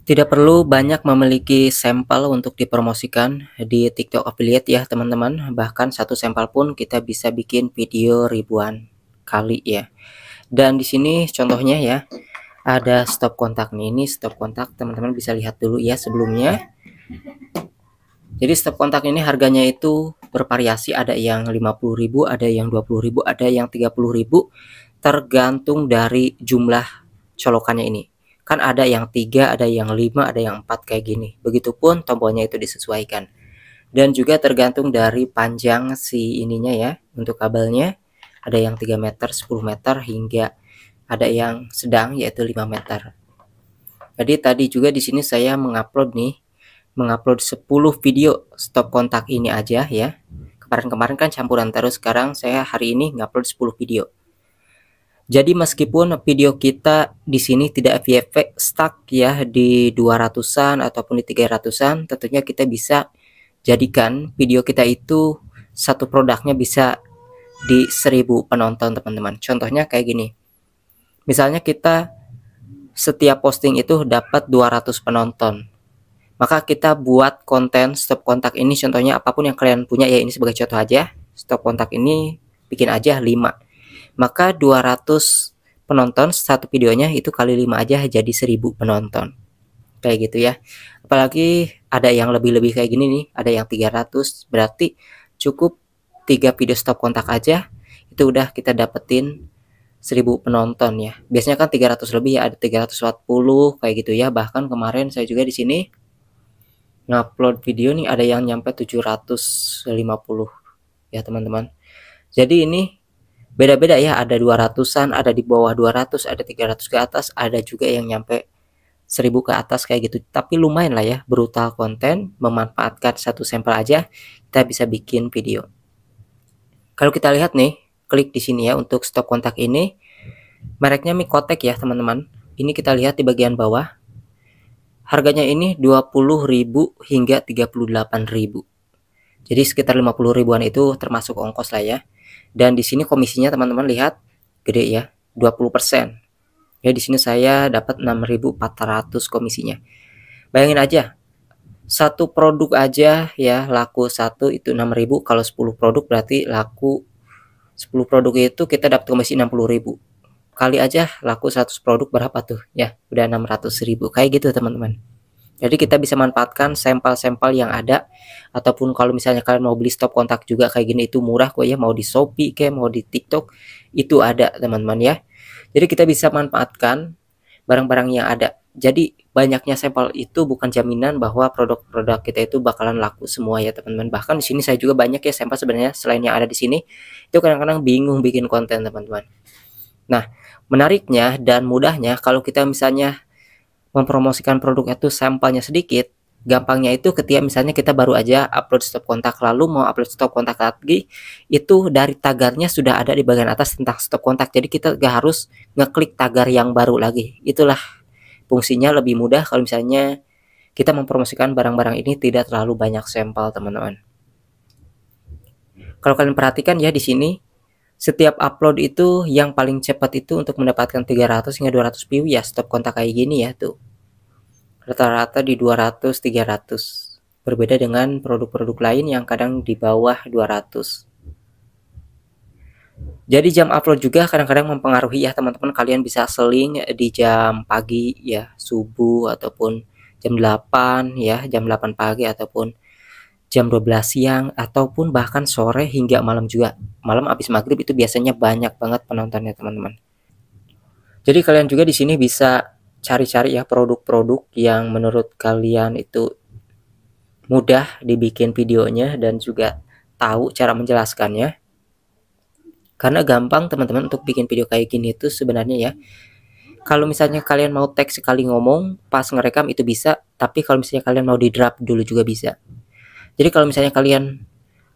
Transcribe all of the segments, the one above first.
Tidak perlu banyak memiliki sampel untuk dipromosikan di TikTok Affiliate ya teman-teman. Bahkan satu sampel pun kita bisa bikin video ribuan kali ya. Dan di sini contohnya ya, ada stop kontak nih. Ini stop kontak, teman-teman bisa lihat dulu ya sebelumnya. Jadi stop kontak ini harganya itu bervariasi, ada yang 50.000, ada yang 20.000, ada yang 30.000, tergantung dari jumlah colokannya ini. Kan ada yang 3, ada yang 5, ada yang 4 kayak gini. Begitupun tombolnya itu disesuaikan. Dan juga tergantung dari panjang si ininya ya, untuk kabelnya. Ada yang 3 meter, 10 meter, hingga ada yang sedang yaitu 5 meter. Jadi tadi juga di sini saya mengupload 10 video stop kontak ini aja ya. Kemarin-kemarin kan campuran terus, sekarang saya hari ini ngupload 10 video. Jadi meskipun video kita di sini tidak FYP stuck ya di 200-an ataupun di 300-an, tentunya kita bisa jadikan video kita itu satu produknya bisa di 1000 penonton teman-teman. Contohnya kayak gini. Misalnya kita setiap posting itu dapat 200 penonton. Maka kita buat konten stop kontak ini, contohnya apapun yang kalian punya ya, ini sebagai contoh aja. Stop kontak ini bikin aja 5. Maka 200 penonton satu videonya itu kali 5 aja jadi 1000 penonton. Kayak gitu ya. Apalagi ada yang lebih-lebih kayak gini nih, ada yang 300, berarti cukup 3 video stop kontak aja itu udah kita dapetin 1000 penonton ya. Biasanya kan 300 lebih ya, ada 340 kayak gitu ya. Bahkan kemarin saya juga di sini ngupload video nih ada yang nyampe 750 ya teman-teman. Jadi ini beda-beda ya, ada 200-an, ada di bawah 200, ada 300 ke atas, ada juga yang nyampe 1000 ke atas kayak gitu. Tapi lumayan lah ya, brutal konten, memanfaatkan satu sampel aja kita bisa bikin video. Kalau kita lihat nih, klik di sini ya untuk stop kontak ini, mereknya Mikotek ya teman-teman. Ini kita lihat di bagian bawah. Harganya ini 20.000 hingga 38.000. Jadi sekitar 50 ribuan itu termasuk ongkos lah ya. Dan di sini komisinya teman-teman lihat gede ya, 20%. Ya di sini saya dapat 6.400 komisinya. Bayangin aja, satu produk aja ya laku satu itu 6.000, kalau 10 produk berarti laku 10 produk itu kita dapat komisi 60.000. Kali aja laku 100 produk berapa tuh ya, udah 600.000 kayak gitu teman-teman. Jadi kita bisa manfaatkan sampel-sampel yang ada, ataupun kalau misalnya kalian mau beli stop kontak juga kayak gini itu murah kok ya, mau di Shopee kayak mau di TikTok itu ada teman-teman ya. Jadi kita bisa manfaatkan barang-barang yang ada. Jadi banyaknya sampel itu bukan jaminan bahwa produk-produk kita itu bakalan laku semua ya teman-teman. Bahkan di sini saya juga banyak ya sampel sebenarnya selain yang ada di sini. Itu kadang-kadang bingung bikin konten teman-teman. Nah, menariknya dan mudahnya kalau kita misalnya mempromosikan produk itu sampelnya sedikit, gampangnya itu ketika misalnya kita baru aja upload stop kontak, lalu mau upload stop kontak lagi, itu dari tagarnya sudah ada di bagian atas tentang stop kontak. Jadi kita gak harus ngeklik tagar yang baru lagi. Itulah fungsinya, lebih mudah kalau misalnya kita mempromosikan barang-barang ini tidak terlalu banyak sampel teman-teman. Kalau kalian perhatikan ya di sini, setiap upload itu yang paling cepat itu untuk mendapatkan 300 hingga 200 view ya stop kontak kayak gini ya tuh. Rata-rata di 200-300. Berbeda dengan produk-produk lain yang kadang di bawah 200. Jadi jam upload juga kadang-kadang mempengaruhi ya teman-teman. Kalian bisa seling di jam pagi ya, subuh ataupun jam 8 ya, jam 8 pagi ataupun jam 12 siang ataupun bahkan sore hingga malam juga. Malam habis maghrib itu biasanya banyak banget penontonnya teman-teman. Jadi kalian juga di sini bisa cari-cari ya produk-produk yang menurut kalian itu mudah dibikin videonya dan juga tahu cara menjelaskannya. Karena gampang teman-teman untuk bikin video kayak gini itu sebenarnya ya. Kalau misalnya kalian mau tag sekali ngomong pas ngerekam itu bisa, tapi kalau misalnya kalian mau di drop dulu juga bisa. Jadi kalau misalnya kalian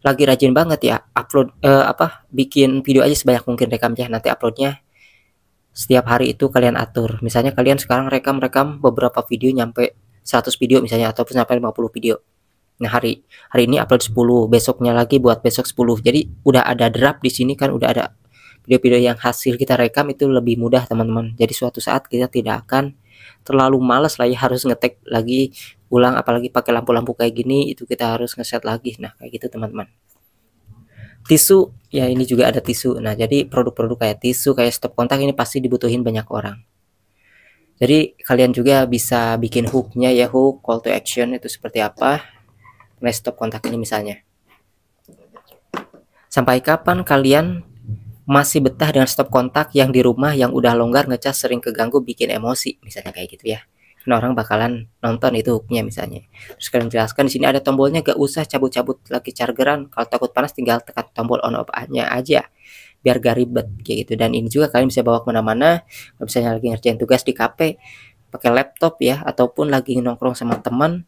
lagi rajin banget ya upload bikin video aja sebanyak mungkin rekamnya, nanti uploadnya setiap hari itu kalian atur. Misalnya kalian sekarang rekam beberapa video nyampe 100 video misalnya ataupun sampai 50 video. Nah, hari ini upload 10, besoknya lagi buat besok 10. Jadi udah ada draft di sini kan, udah ada video-video yang hasil kita rekam itu lebih mudah teman-teman. Jadi suatu saat kita tidak akan terlalu males lah ya harus ngetek lagi ulang, apalagi pakai lampu-lampu kayak gini, itu kita harus ngeset lagi. Nah kayak gitu teman-teman. Tisu ya, ini juga ada tisu. Nah jadi produk-produk kayak tisu, kayak stop kontak ini pasti dibutuhin banyak orang. Jadi kalian juga bisa bikin hooknya ya, hook call to action itu seperti apa. Nah stop kontak ini misalnya, sampai kapan kalian masih betah dengan stop kontak yang di rumah, yang udah longgar, ngecas, sering keganggu, bikin emosi, misalnya kayak gitu ya. Nah, orang bakalan nonton itu hooknya misalnya. Terus kalian jelaskan di sini ada tombolnya, gak usah cabut-cabut lagi chargeran. Kalau takut panas tinggal tekan tombol on off-nya aja, biar gak ribet kayak gitu. Dan ini juga kalian bisa bawa kemana-mana. Kalau misalnya lagi ngerjain tugas di kafe, pakai laptop ya, ataupun lagi nongkrong sama teman,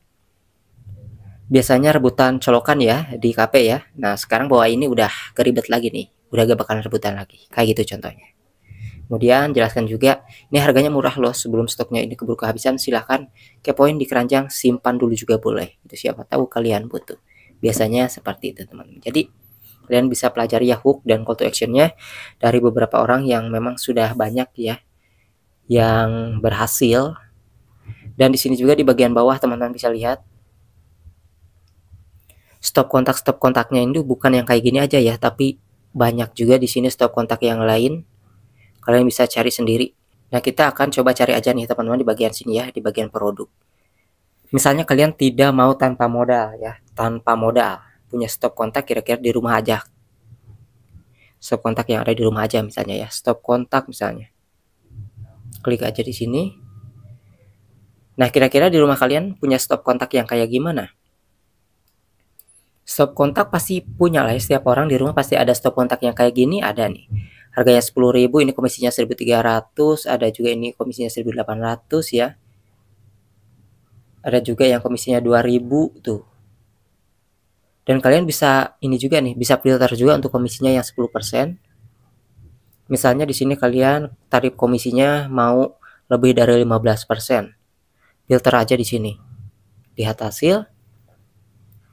biasanya rebutan colokan ya di kafe ya. Nah sekarang bawa ini udah keribet lagi nih, udah gak bakalan rebutan lagi kayak gitu contohnya. Kemudian jelaskan juga, ini harganya murah loh, sebelum stoknya ini keburu kehabisan silahkan kepoin di keranjang, simpan dulu juga boleh, itu siapa tahu kalian butuh. Biasanya seperti itu teman-teman. Jadi kalian bisa pelajari ya hook dan call to actionnya dari beberapa orang yang memang sudah banyak ya yang berhasil. Dan di sini juga di bagian bawah teman-teman bisa lihat stop kontaknya ini bukan yang kayak gini aja ya, tapi banyak juga di sini stop kontak yang lain. Kalian bisa cari sendiri. Nah, kita akan coba cari aja nih teman-teman di bagian sini ya, di bagian produk. Misalnya kalian tidak mau tanpa modal ya, tanpa modal. Punya stop kontak kira-kira di rumah aja. Stop kontak yang ada di rumah aja misalnya ya, stop kontak misalnya. Klik aja di sini. Nah, kira-kira di rumah kalian punya stop kontak yang kayak gimana? Stop kontak pasti punya lah ya, setiap orang di rumah pasti ada stop kontak yang kayak gini, ada nih. Harganya 10.000, ini komisinya 1.300, ada juga ini komisinya 1.800 ya. Ada juga yang komisinya 2.000 tuh. Dan kalian bisa ini juga nih, bisa filter juga untuk komisinya yang 10%. Misalnya di sini kalian tarif komisinya mau lebih dari 15%. Filter aja di sini. Lihat hasil,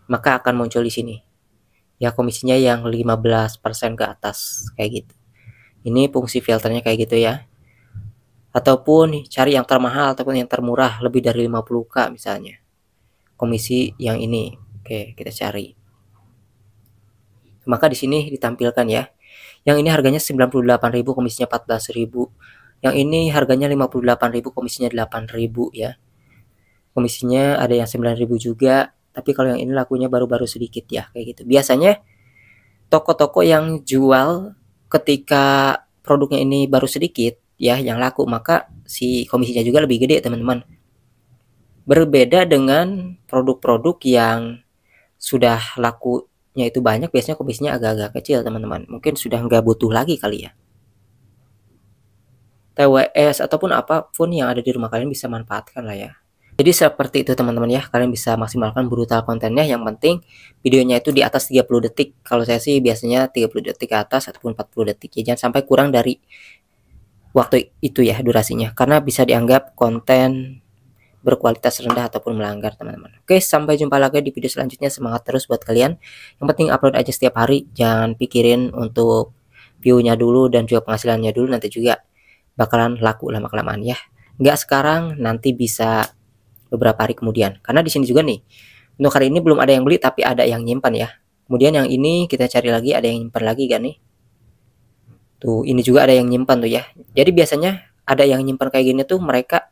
maka akan muncul di sini. Ya komisinya yang 15% ke atas kayak gitu. Ini fungsi filternya kayak gitu ya. Ataupun cari yang termahal ataupun yang termurah, lebih dari 50k misalnya. Komisi yang ini. Oke, kita cari. Maka di sini ditampilkan ya. Yang ini harganya 98.000, komisinya 14.000. Yang ini harganya 58.000, komisinya 8.000 ya. Komisinya ada yang 9.000 juga, tapi kalau yang ini lakunya baru-baru sedikit ya kayak gitu. Biasanya toko-toko yang jual ketika produknya ini baru sedikit ya yang laku, maka si komisinya juga lebih gede teman-teman. Berbeda dengan produk-produk yang sudah lakunya itu banyak, biasanya komisinya agak-agak kecil teman-teman. Mungkin sudah nggak butuh lagi kali ya. TWS ataupun apapun yang ada di rumah kalian bisa manfaatkan lah ya. Jadi seperti itu teman-teman ya, kalian bisa maksimalkan brutal kontennya, yang penting videonya itu di atas 30 detik. Kalau saya sih biasanya 30 detik ke atas ataupun 40 detik ya, jangan sampai kurang dari waktu itu ya durasinya, karena bisa dianggap konten berkualitas rendah ataupun melanggar teman-teman. Oke, sampai jumpa lagi di video selanjutnya. Semangat terus buat kalian, yang penting upload aja setiap hari, jangan pikirin untuk view-nya dulu dan juga penghasilannya dulu, nanti juga bakalan laku lama-kelamaan ya. Nggak sekarang, nanti bisa beberapa hari kemudian. Karena di sini juga nih, untuk hari ini belum ada yang beli tapi ada yang nyimpan ya. Kemudian yang ini kita cari lagi, ada yang nyimpan lagi kan nih. Tuh, ini juga ada yang nyimpan tuh ya. Jadi biasanya ada yang nyimpan kayak gini tuh mereka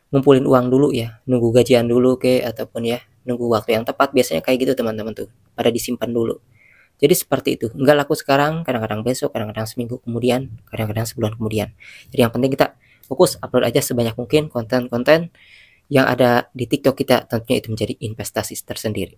ngumpulin uang dulu ya, nunggu gajian dulu ataupun ya nunggu waktu yang tepat, biasanya kayak gitu teman-teman tuh, pada disimpan dulu. Jadi seperti itu, nggak laku sekarang, kadang-kadang besok, kadang-kadang seminggu kemudian, kadang-kadang sebulan kemudian. Jadi yang penting kita fokus upload aja sebanyak mungkin konten-konten yang ada di TikTok kita, tentunya itu menjadi investasi tersendiri.